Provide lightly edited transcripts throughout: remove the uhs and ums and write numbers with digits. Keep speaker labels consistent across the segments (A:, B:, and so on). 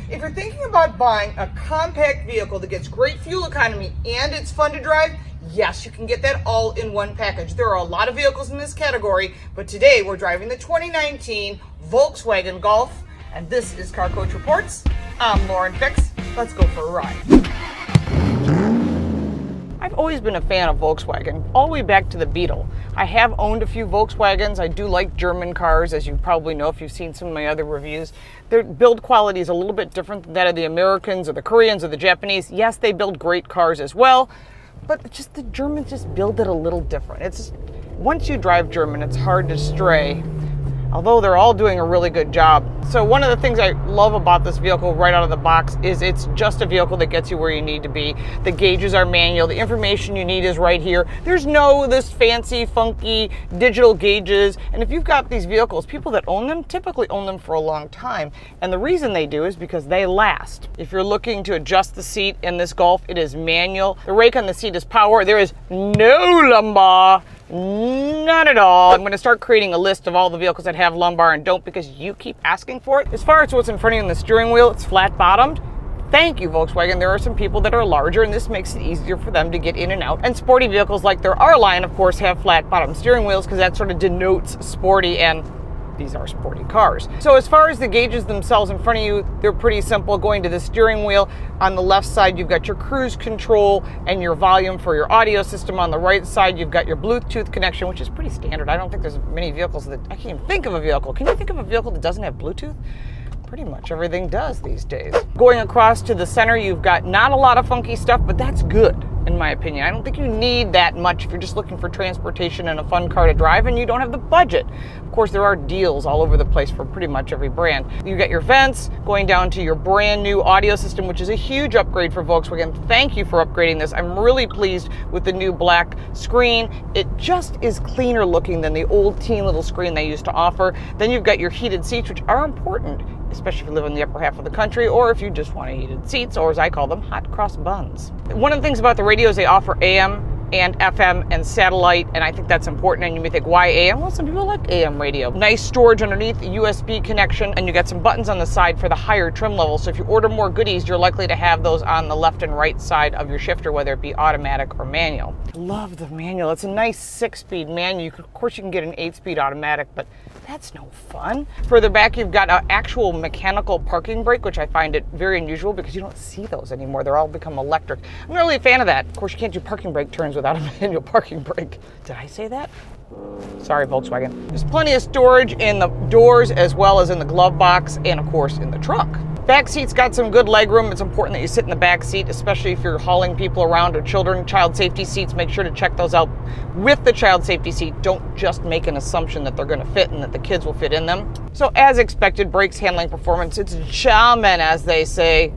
A: If you're thinking about buying a compact vehicle that gets great fuel economy and it's fun to drive, yes, you can get that all in one package. There are a lot of vehicles in this category, but today we're driving the 2019 Volkswagen Golf, and this is Car Coach Reports. I'm Lauren Fix. Let's go for a ride. I've always been a fan of Volkswagen, all the way back to the Beetle. I have owned a few Volkswagens. I do like German cars, as you probably know if you've seen some of my other reviews. Their build quality is a little bit different than that of the Americans or the Koreans or the Japanese. Yes, they build great cars as well, but just the Germans just build it a little different. Once you drive German, it's hard to stray, although they're all doing a really good job. So one of the things I love about this vehicle right out of the box is it's just a vehicle that gets you where you need to be. The gauges are manual. The information you need is right here. There's no this fancy, funky digital gauges. And if you've got these vehicles, people that own them typically own them for a long time. And the reason they do is because they last. If you're looking to adjust the seat in this Golf, it is manual. The rake on the seat is power. There is no lumbar. None at all. I'm going to start creating a list of all the vehicles that have lumbar and don't because you keep asking for it. As far as what's in front of you in the steering wheel, it's flat bottomed. Thank you, Volkswagen. There are some people that are larger and this makes it easier for them to get in and out. And sporty vehicles like their R line, of course, have flat bottom steering wheels because that sort of denotes sporty, and these are sporty cars. So as far as the gauges themselves in front of you, they're pretty simple. Going to the steering wheel, on the left side you've got your cruise control and your volume for your audio system. On the right side you've got your Bluetooth connection, which is pretty standard. I don't think there's many vehicles that, I can't even think of a vehicle. Can you think of a vehicle that doesn't have Bluetooth? Pretty much everything does these days. Going across to the center, you've got not a lot of funky stuff, but that's good in my opinion. I don't think you need that much if you're just looking for transportation and a fun car to drive and you don't have the budget. Of course, there are deals all over the place for pretty much every brand. You get your vents, going down to your brand new audio system, which is a huge upgrade for Volkswagen. Thank you for upgrading this. I'm really pleased with the new black screen. It just is cleaner looking than the old teen little screen they used to offer. Then you've got your heated seats, which are important, especially if you live in the upper half of the country or if you just want heated seats, or as I call them, hot cross buns. One of the things about the radio is they offer AM and FM and satellite, and I think that's important. And you may think, why AM? Well, some people like AM radio. Nice storage underneath, USB connection, and you got some buttons on the side for the higher trim level. So if you order more goodies, you're likely to have those on the left and right side of your shifter, whether it be automatic or manual. Love the manual. It's a nice 6-speed manual. Of course, you can get an 8-speed automatic, but that's no fun. Further back, you've got an actual mechanical parking brake, which I find it very unusual because you don't see those anymore. They're all become electric. I'm not really a fan of that. Of course, you can't do parking brake turns without a manual parking brake. Did I say that? Sorry, Volkswagen. There's plenty of storage in the doors as well as in the glove box and, of course, in the trunk. Back seat's got some good leg room. It's important that you sit in the back seat, especially if you're hauling people around or children. Child safety seats, make sure to check those out with the child safety seat. Don't just make an assumption that they're going to fit and that the kids will fit in them. So as expected, brakes, handling, performance, it's Xiaomen, as they say.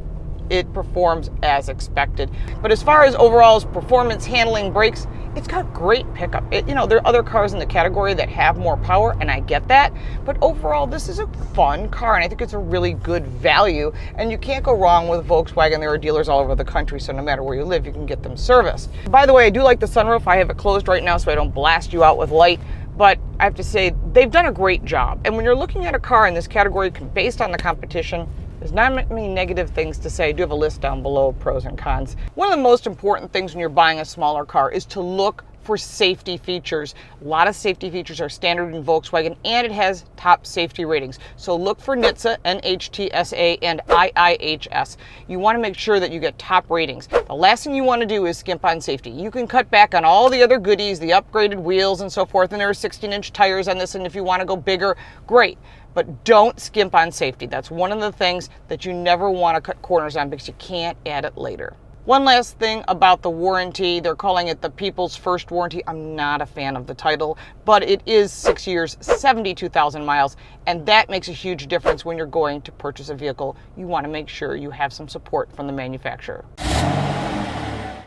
A: It performs as expected. But as far as overall performance, handling, brakes, it's got great pickup. There are other cars in the category that have more power, and I get that. But overall, this is a fun car, and I think it's a really good value. And you can't go wrong with Volkswagen. There are dealers all over the country, so no matter where you live, you can get them serviced. By the way, I do like the sunroof. I have it closed right now so I don't blast you out with light. But I have to say, they've done a great job. And when you're looking at a car in this category based on the competition, there's not many negative things to say. I do have a list down below of pros and cons. One of the most important things when you're buying a smaller car is to look for safety features. A lot of safety features are standard in Volkswagen, and it has top safety ratings. So look for NHTSA, NHTSA, and IIHS. You want to make sure that you get top ratings. The last thing you want to do is skimp on safety. You can cut back on all the other goodies, the upgraded wheels and so forth, and there are 16-inch tires on this, and if you want to go bigger, great. But don't skimp on safety. That's one of the things that you never want to cut corners on because you can't add it later. One last thing about the warranty. They're calling it the People's First Warranty. I'm not a fan of the title, but it is 6 years, 72,000 miles, and that makes a huge difference when you're going to purchase a vehicle. You want to make sure you have some support from the manufacturer.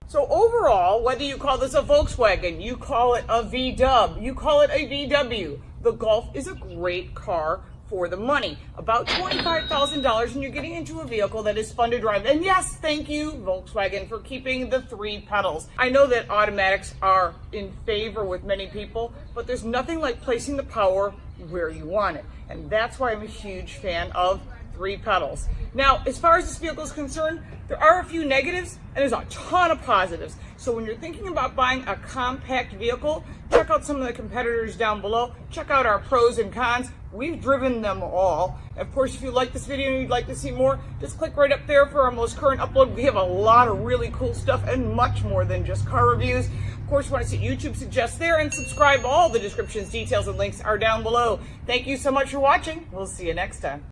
A: So overall, whether you call this a Volkswagen, you call it a VW, you call it a VW, the Golf is a great car for the money. About $25,000, and you're getting into a vehicle that is fun to drive. And yes, thank you, Volkswagen, for keeping the 3 pedals. I know that automatics are in favor with many people, but there's nothing like placing the power where you want it. And that's why I'm a huge fan of 3 pedals. Now, as far as this vehicle is concerned, there are a few negatives and there's a ton of positives. So when you're thinking about buying a compact vehicle, check out some of the competitors down below. Check out our pros and cons. We've driven them all. Of course, if you like this video and you'd like to see more, just click right up there for our most current upload. We have a lot of really cool stuff and much more than just car reviews. Of course, you want to see what YouTube suggests there, and subscribe. All the descriptions, details, and links are down below. Thank you so much for watching. We'll see you next time.